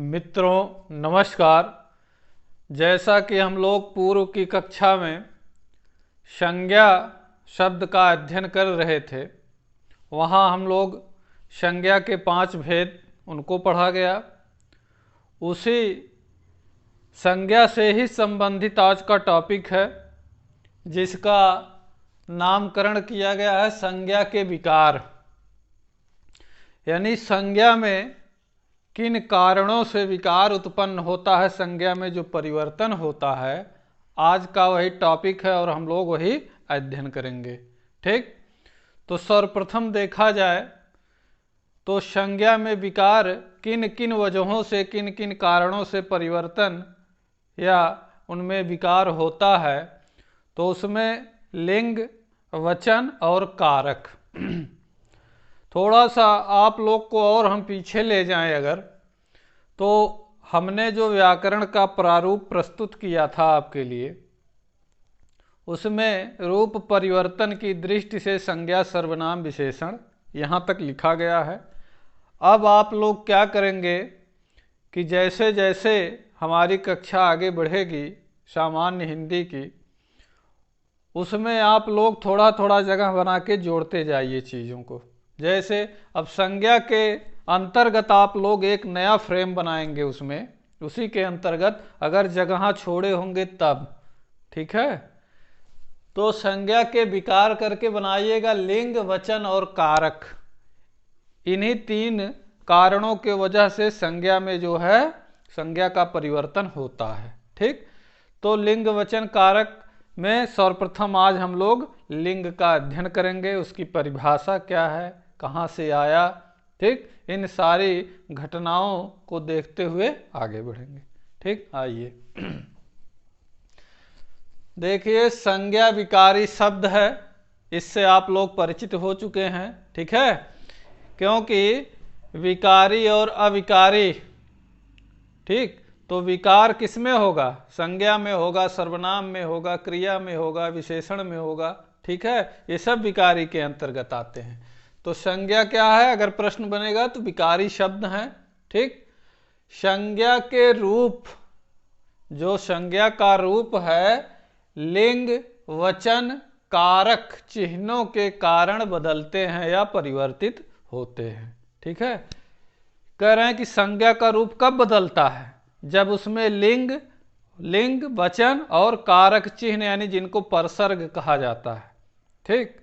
मित्रों नमस्कार। जैसा कि हम लोग पूर्व की कक्षा में संज्ञा शब्द का अध्ययन कर रहे थे, वहाँ हम लोग संज्ञा के 5 भेद उनको पढ़ा गया। उसी संज्ञा से ही संबंधित आज का टॉपिक है, जिसका नामकरण किया गया है संज्ञा के विकार। यानी संज्ञा में किन कारणों से विकार उत्पन्न होता है, संज्ञा में जो परिवर्तन होता है, आज का वही टॉपिक है और हम लोग वही अध्ययन करेंगे। ठीक, तो सर्वप्रथम देखा जाए तो संज्ञा में विकार किन किन वजहों से, किन किन कारणों से परिवर्तन या उनमें विकार होता है, तो उसमें लिंग, वचन और कारक। थोड़ा सा आप लोग को और हम पीछे ले जाएं अगर, तो हमने जो व्याकरण का प्रारूप प्रस्तुत किया था आपके लिए, उसमें रूप परिवर्तन की दृष्टि से संज्ञा, सर्वनाम, विशेषण यहाँ तक लिखा गया है। अब आप लोग क्या करेंगे कि जैसे जैसे हमारी कक्षा आगे बढ़ेगी सामान्य हिंदी की, उसमें आप लोग थोड़ा थोड़ा जगह बना के जोड़ते जाइए चीज़ों को। जैसे अब संज्ञा के अंतर्गत आप लोग एक नया फ्रेम बनाएंगे, उसमें उसी के अंतर्गत अगर जगह छोड़े होंगे तब, ठीक है। तो संज्ञा के विकार करके बनाइएगा लिंग, वचन और कारक। इन्हीं 3 कारणों के वजह से संज्ञा में जो है संज्ञा का परिवर्तन होता है। ठीक, तो लिंग, वचन, कारक में सर्वप्रथम आज हम लोग लिंग का अध्ययन करेंगे। उसकी परिभाषा क्या है, कहाँ से आया, ठीक, इन सारी घटनाओं को देखते हुए आगे बढ़ेंगे। ठीक, आइए देखिए, संज्ञा विकारी शब्द है, इससे आप लोग परिचित हो चुके हैं। ठीक है, क्योंकि विकारी और अविकारी, ठीक, तो विकार किस में होगा, संज्ञा में होगा, सर्वनाम में होगा, क्रिया में होगा, विशेषण में होगा। ठीक है, ये सब विकारी के अंतर्गत आते हैं। तो संज्ञा क्या है, अगर प्रश्न बनेगा तो विकारी शब्द हैं। ठीक, संज्ञा के रूप, जो संज्ञा का रूप है, लिंग, वचन, कारक चिन्हों के कारण बदलते हैं या परिवर्तित होते हैं। ठीक है, कह रहे हैं कि संज्ञा का रूप कब बदलता है, जब उसमें लिंग, वचन और कारक चिन्ह, यानी जिनको परसर्ग कहा जाता है। ठीक,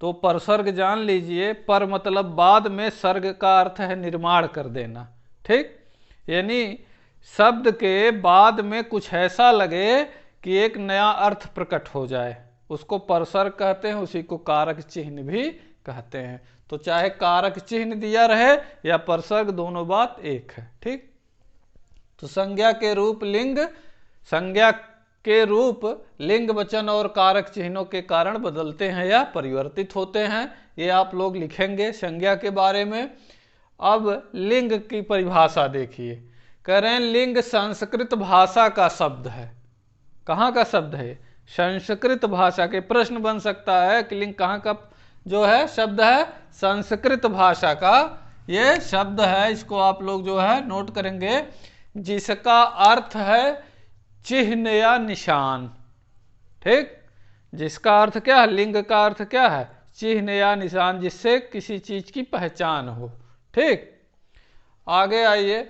तो परसर्ग जान लीजिए, पर मतलब बाद में, सर्ग का अर्थ है निर्माण कर देना। ठीक, यानी शब्द के बाद में कुछ ऐसा लगे कि एक नया अर्थ प्रकट हो जाए, उसको परसर्ग कहते हैं, उसी को कारक चिन्ह भी कहते हैं। तो चाहे कारक चिन्ह दिया रहे या परसर्ग, दोनों बात एक है। ठीक, तो संज्ञा के रूप लिंग, वचन और कारक चिन्हों के कारण बदलते हैं या परिवर्तित होते हैं। ये आप लोग लिखेंगे संज्ञा के बारे में। अब लिंग की परिभाषा देखिए, कह रहे हैं लिंग संस्कृत भाषा का शब्द है। कहाँ का शब्द है, संस्कृत भाषा के। प्रश्न बन सकता है कि लिंग कहाँ का जो है शब्द है, संस्कृत भाषा का ये शब्द है। इसको आप लोग जो है नोट करेंगे, जिसका अर्थ है चिन्ह या निशान। ठीक, जिसका अर्थ क्या है, लिंग का अर्थ क्या है, चिन्ह या निशान, जिससे किसी चीज की पहचान हो। ठीक, आगे आइए,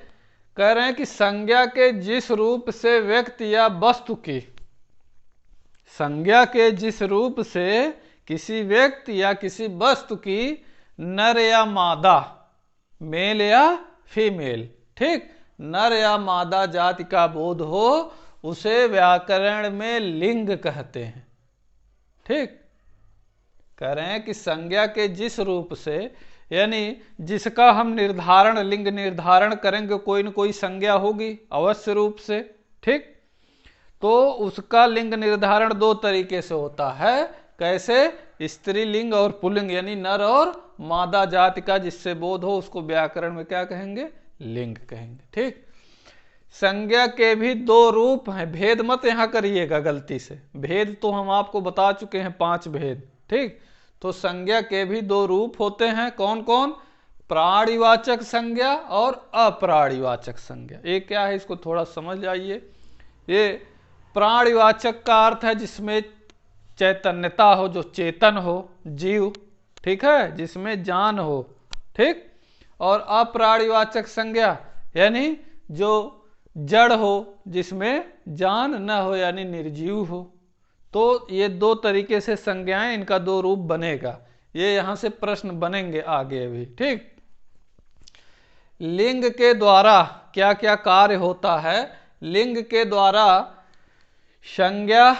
कह रहे हैं कि संज्ञा के जिस रूप से व्यक्ति या वस्तु की, संज्ञा के जिस रूप से किसी व्यक्ति या किसी वस्तु की नर या मादा, मेल या फीमेल, ठीक, नर या मादा जाति का बोध हो, उसे व्याकरण में लिंग कहते हैं। ठीक, कह रहे हैं कि संज्ञा के जिस रूप से, यानी जिसका हम निर्धारण, लिंग निर्धारण करेंगे, कोई न कोई संज्ञा होगी अवश्य रूप से। ठीक, तो उसका लिंग निर्धारण 2 तरीके से होता है। कैसे, स्त्रीलिंग और पुल्लिंग, यानी नर और मादा जाति का जिससे बोध हो, उसको व्याकरण में क्या कहेंगे, लिंग कहेंगे। ठीक, संज्ञा के भी 2 रूप हैं, भेद मत यहां करिएगा गलती से, भेद तो हम आपको बता चुके हैं 5 भेद। ठीक, तो संज्ञा के भी 2 रूप होते हैं। कौन कौन, प्राणिवाचक संज्ञा और अप्राणिवाचक संज्ञा। ये क्या है, इसको थोड़ा समझ जाइए। ये प्राणिवाचक का अर्थ है जिसमें चैतन्यता हो, जो चेतन हो, जीव, ठीक है, जिसमें जान हो, ठीक। और अप्राणिवाचक संज्ञा यानी जो जड़ हो, जिसमें जान न हो, यानी निर्जीव हो। तो ये दो तरीके से संज्ञाएं, इनका दो रूप बनेगा। ये यहां से प्रश्न बनेंगे आगे भी, ठीक। लिंग के द्वारा क्या क्या कार्य होता है? लिंग के द्वारा संज्ञा,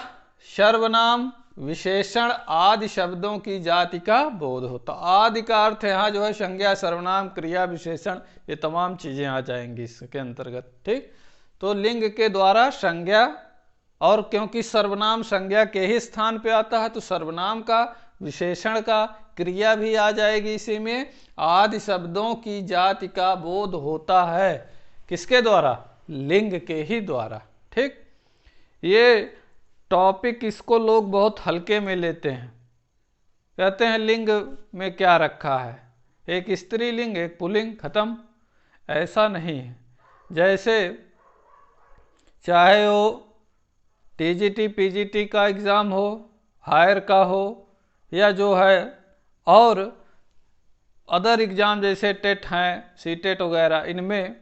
सर्वनाम, विशेषण आदि शब्दों की जाति का बोध होता। आदि का अर्थ यहाँ जो है संज्ञा, सर्वनाम, क्रिया, विशेषण, ये तमाम चीजें आ जाएंगी इसके अंतर्गत, ठीक। तो लिंग के द्वारा संज्ञा, और क्योंकि सर्वनाम संज्ञा के ही स्थान पे आता है तो सर्वनाम का, विशेषण का, क्रिया भी आ जाएगी इसी में। आदि शब्दों की जाति का बोध होता है किसके द्वारा? लिंग के ही द्वारा, ठीक। ये टॉपिक इसको लोग बहुत हल्के में लेते हैं, कहते हैं लिंग में क्या रखा है, एक स्त्रीलिंग एक पुल्लिंग, खत्म। ऐसा नहीं है। जैसे चाहे वो टीजीटी पीजीटी का एग्ज़ाम हो, हायर का हो, या जो है और अदर एग्ज़ाम जैसे टेट हैं, सीटेट वगैरह, इनमें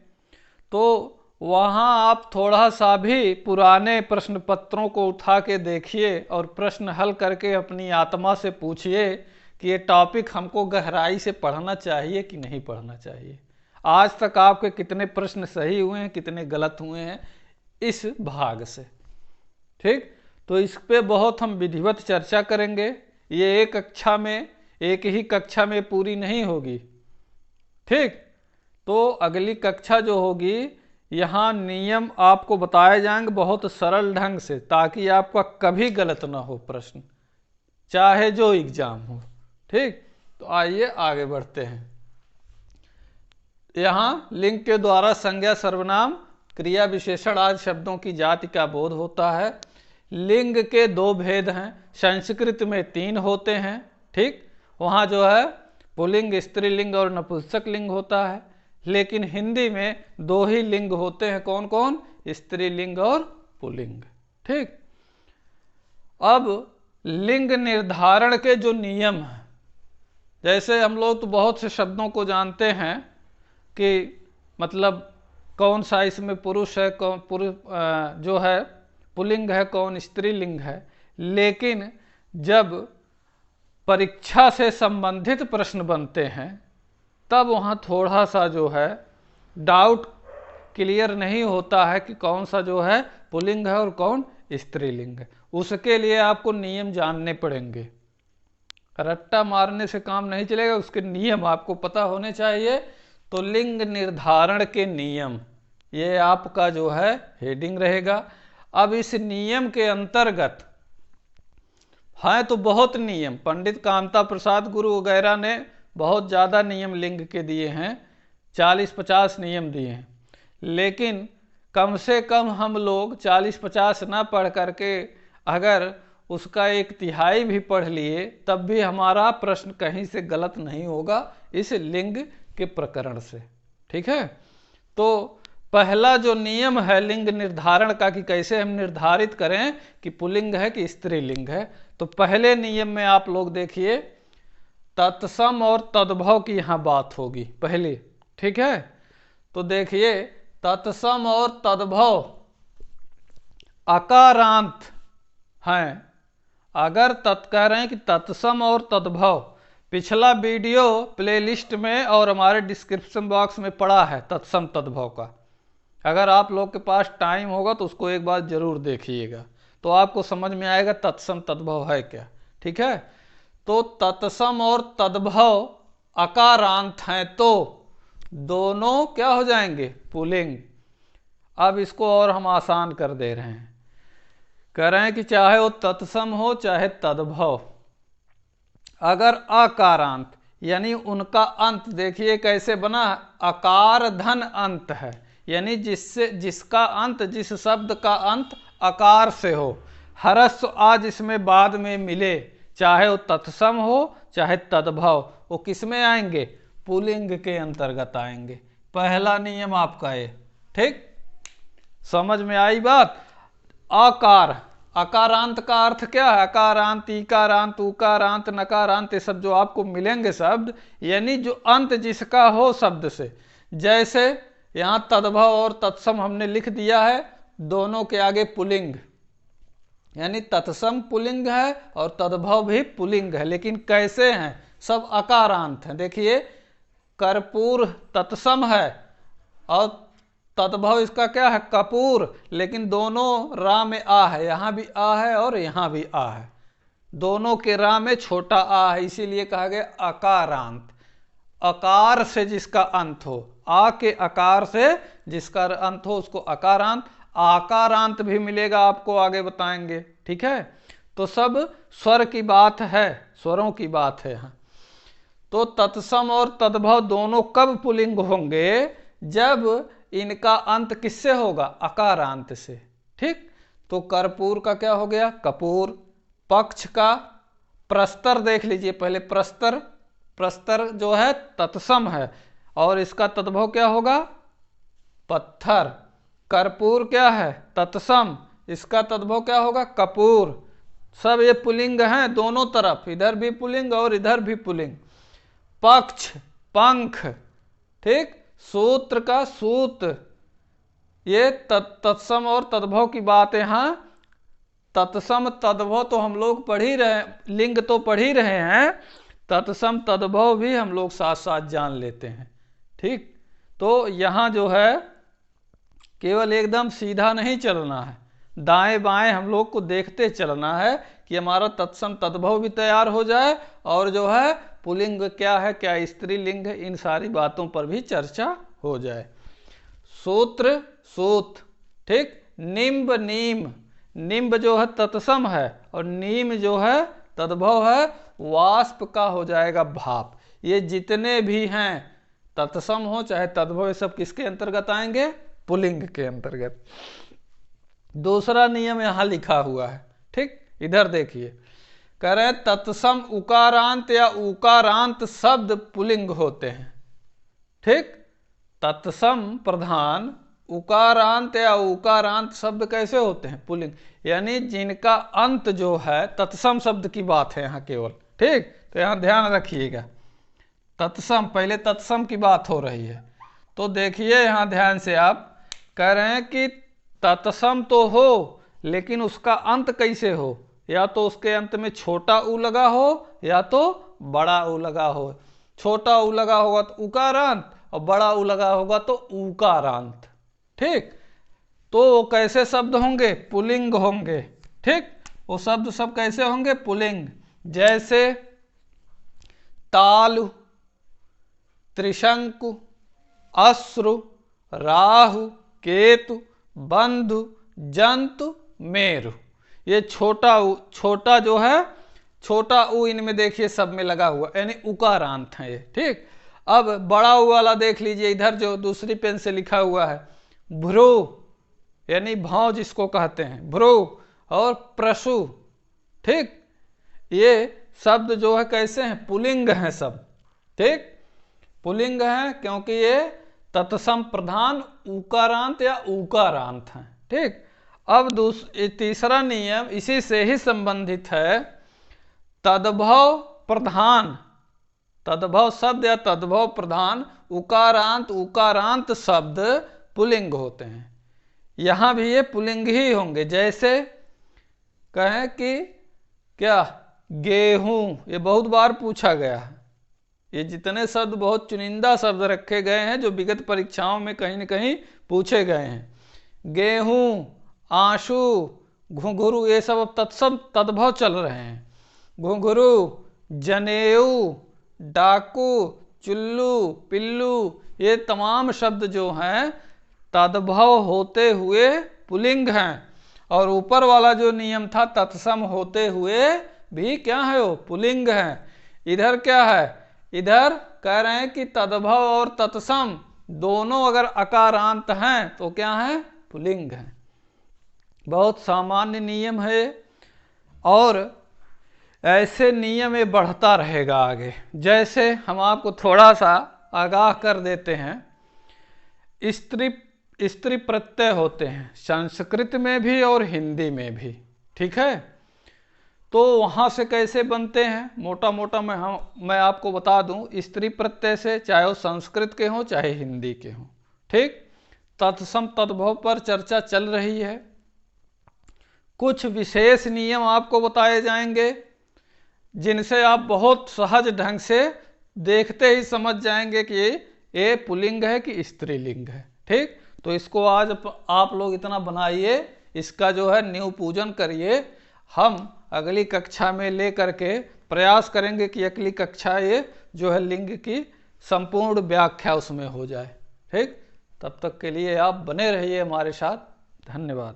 तो वहाँ आप थोड़ा सा भी पुराने प्रश्न पत्रों को उठा के देखिए और प्रश्न हल करके अपनी आत्मा से पूछिए कि ये टॉपिक हमको गहराई से पढ़ना चाहिए कि नहीं पढ़ना चाहिए। आज तक आपके कितने प्रश्न सही हुए हैं, कितने गलत हुए हैं इस भाग से, ठीक। तो इस पे बहुत हम विधिवत चर्चा करेंगे। ये एक कक्षा में, एक ही कक्षा में पूरी नहीं होगी, ठीक। तो अगली कक्षा जो होगी, यहाँ नियम आपको बताए जाएंगे बहुत सरल ढंग से, ताकि आपका कभी गलत ना हो प्रश्न, चाहे जो एग्जाम हो, ठीक। तो आइए आगे बढ़ते हैं। यहाँ लिंग के द्वारा संज्ञा, सर्वनाम, क्रिया, विशेषण आदि शब्दों की जाति का बोध होता है। लिंग के दो भेद हैं, संस्कृत में 3 होते हैं, ठीक। वहाँ जो है पुल्लिंग, स्त्रीलिंग और नपुंसक लिंग होता है। लेकिन हिंदी में 2 ही लिंग होते हैं, कौन कौन? स्त्रीलिंग और पुल्लिंग, ठीक। अब लिंग निर्धारण के जो नियम हैं, जैसे हम लोग तो बहुत से शब्दों को जानते हैं कि मतलब कौन सा इसमें पुरुष है, कौन पुरुष जो है पुल्लिंग है, कौन स्त्रीलिंग है। लेकिन जब परीक्षा से संबंधित प्रश्न बनते हैं तब वहाँ थोड़ा सा जो है डाउट क्लियर नहीं होता है कि कौन सा जो है पुल्लिंग है और कौन स्त्रीलिंग है। उसके लिए आपको नियम जानने पड़ेंगे, रट्टा मारने से काम नहीं चलेगा, उसके नियम आपको पता होने चाहिए। तो लिंग निर्धारण के नियम, ये आपका जो है हेडिंग रहेगा। अब इस नियम के अंतर्गत हैं तो बहुत नियम, पंडित कामता प्रसाद गुरु वगैरह ने बहुत ज़्यादा नियम लिंग के दिए हैं, 40-50 नियम दिए हैं। लेकिन कम से कम हम लोग 40-50 ना पढ़ करके अगर उसका 1/3 भी पढ़ लिए तब भी हमारा प्रश्न कहीं से गलत नहीं होगा इस लिंग के प्रकरण से, ठीक है। तो पहला जो नियम है लिंग निर्धारण का कि कैसे हम निर्धारित करें कि पुल्लिंग है कि स्त्रीलिंग है, तो पहले नियम में आप लोग देखिए तत्सम और तद्भव की यहाँ बात होगी पहले, ठीक है। तो देखिए तत्सम और तद्भव अकारांत हैं। अगर कह रहे हैं कि तत्सम और तद्भव, पिछला वीडियो प्लेलिस्ट में और हमारे डिस्क्रिप्शन बॉक्स में पड़ा है तत्सम तद्भव का, अगर आप लोग के पास टाइम होगा तो उसको एक बार जरूर देखिएगा, तो आपको समझ में आएगा तत्सम तद्भव है क्या, ठीक है। तो तत्सम और तद्भव अकारांत हैं तो दोनों क्या हो जाएंगे? पुल्लिंग। अब इसको और हम आसान कर दे रहे हैं, कह रहे हैं कि चाहे वो तत्सम हो चाहे तद्भव, अगर अकारांत यानी उनका अंत देखिए कैसे बना, अकार धन अंत है, यानी जिसका अंत, जिस शब्द का अंत अकार से हो, ह्रस्व आज इसमें बाद में मिले, चाहे वो तत्सम हो चाहे तद्भव, वो किस में आएंगे? पुल्लिंग के अंतर्गत आएंगे। पहला नियम आपका ये, ठीक, समझ में आई बात। आकार, अकारांत का अर्थ क्या है? अकारांत, इकारांत, उकारांत, नकारांत, ये सब जो आपको मिलेंगे शब्द, यानी जो अंत जिसका हो शब्द से। जैसे यहाँ तद्भव और तत्सम हमने लिख दिया है, दोनों के आगे पुल्लिंग, यानी तत्सम पुल्लिंग है और तद्भव भी पुल्लिंग है, लेकिन कैसे हैं? सब अकारांत हैं। देखिए कर्पूर तत्सम है और तद्भव इसका क्या है? कपूर, लेकिन दोनों रा में आ है, यहाँ भी आ है और यहाँ भी आ है, दोनों के रा में छोटा आ है, इसीलिए कहा गया अकारांत। अकार से जिसका अंत हो, आ के अकार से जिसका अंत हो उसको अकारांत। आकारांत भी मिलेगा आपको, आगे बताएंगे, ठीक है। तो सब स्वर की बात है, स्वरों की बात है यहाँ। तो तत्सम और तद्भव दोनों कब पुल्लिंग होंगे? जब इनका अंत किससे होगा? अकारांत से, ठीक। तो कर्पूर का क्या हो गया? कपूर। पक्ष का प्रस्तर देख लीजिए पहले, प्रस्तर, प्रस्तर जो है तत्सम है और इसका तद्भव क्या होगा? पत्थर। कर्पूर क्या है? तत्सम, इसका तद्भव क्या होगा? कपूर। सब ये पुल्लिंग हैं दोनों तरफ, इधर भी पुल्लिंग और इधर भी पुल्लिंग। पक्ष, पंख, ठीक। सूत्र का सूत, ये तत्सम और तद्भव की बात है। यहाँ तत्सम तद्भव तो हम लोग पढ़ ही रहे, लिंग तो पढ़ ही रहे हैं, तत्सम तद्भव भी हम लोग साथ साथ जान लेते हैं, ठीक। तो यहाँ जो है केवल एकदम सीधा नहीं चलना है, दाएं बाएं हम लोग को देखते चलना है कि हमारा तत्सम तद्भव भी तैयार हो जाए और जो है पुल्लिंग क्या है, क्या स्त्रीलिंग है, इन सारी बातों पर भी चर्चा हो जाए। सूत्र, सूत, ठीक। निम्ब, नीम, निम्ब जो है तत्सम है और नीम जो है तद्भव है, वाष्प का हो जाएगा भाप। ये जितने भी हैं तत्सम हो चाहे तद्भव, ये सब किसके अंतर्गत आएंगे? पुल्लिंग के अंतर्गत। दूसरा नियम यहाँ लिखा हुआ है, ठीक, इधर देखिए, कह रहे हैं तत्सम उकारांत या उकारांत शब्द पुल्लिंग होते हैं, ठीक। तत्सम प्रधान उकारांत या उकारांत शब्द कैसे होते हैं? पुल्लिंग, यानी जिनका अंत जो है, तत्सम शब्द की बात है यहाँ केवल, ठीक। तो यहाँ ध्यान रखिएगा, तत्सम, पहले तत्सम की बात हो रही है। तो देखिए यहाँ ध्यान से, आप कह रहे हैं कि तत्सम तो हो लेकिन उसका अंत कैसे हो? या तो उसके अंत में छोटा ऊ लगा हो या तो बड़ा ऊ लगा हो। छोटा ऊ लगा होगा तो उकारांत और बड़ा ऊ लगा होगा तो ऊकारांत, ठीक। तो वो कैसे शब्द होंगे? पुल्लिंग होंगे, ठीक। वो शब्द सब कैसे होंगे? पुल्लिंग। जैसे तालु, त्रिशंकु, अश्रु, राहु, केतु, बंधु, जंतु, मेरु। ये छोटा जो है, छोटा ऊ इनमें देखिए सब में लगा हुआ, यानी उकारांत है ये, ठीक। अब बड़ा ऊ वाला देख लीजिए, इधर जो दूसरी पेन से लिखा हुआ है, भ्रू, यानी भाव जिसको कहते हैं, भ्रू और प्रसु, ठीक। ये शब्द जो है कैसे हैं? पुल्लिंग हैं सब, ठीक। पुल्लिंग हैं क्योंकि ये तत्सम प्रधान उकारांत या उकारांत हैं, ठीक। अब तीसरा नियम इसी से ही संबंधित है, तद्भव प्रधान, तद्भव शब्द या तद्भव प्रधान उकारांत उकारांत शब्द पुल्लिंग होते हैं। यहाँ भी ये पुल्लिंग ही होंगे। जैसे कहें कि क्या, गेहूं, ये बहुत बार पूछा गया है, ये जितने शब्द बहुत चुनिंदा शब्द रखे गए हैं जो विगत परीक्षाओं में कहीं न कहीं पूछे गए हैं। गेहूं, आंसू, घुंघरू, ये सब अब तत्सम तद्भव चल रहे हैं। घुंघरू, जनेऊ, डाकू, चुल्लू, पिल्लू, ये तमाम शब्द जो हैं तद्भव होते हुए पुल्लिंग हैं। और ऊपर वाला जो नियम था तत्सम होते हुए भी क्या है? वो पुल्लिंग है। इधर क्या है? इधर कह रहे हैं कि तद्भव और तत्सम दोनों अगर अकारांत हैं तो क्या है? पुल्लिंग है। बहुत सामान्य नियम है और ऐसे नियम ये बढ़ता रहेगा आगे। जैसे हम आपको थोड़ा सा आगाह कर देते हैं। स्त्री प्रत्यय होते हैं संस्कृत में भी और हिंदी में भी, ठीक है। तो वहाँ से कैसे बनते हैं, मोटा मोटा मैं आपको बता दूं। स्त्री प्रत्यय से, चाहे वो संस्कृत के हों चाहे हिंदी के हों, ठीक। तत्सम तद्भव पर चर्चा चल रही है। कुछ विशेष नियम आपको बताए जाएंगे जिनसे आप बहुत सहज ढंग से देखते ही समझ जाएंगे कि ये पुल्लिंग है कि स्त्रीलिंग है, ठीक। तो इसको आज आप लोग इतना बनाइए, इसका जो है नींव पूजन करिए। हम अगली कक्षा में ले करके प्रयास करेंगे कि अगली कक्षा ये जो है लिंग की संपूर्ण व्याख्या उसमें हो जाए, ठीक। तब तक के लिए आप बने रहिए हमारे साथ। धन्यवाद।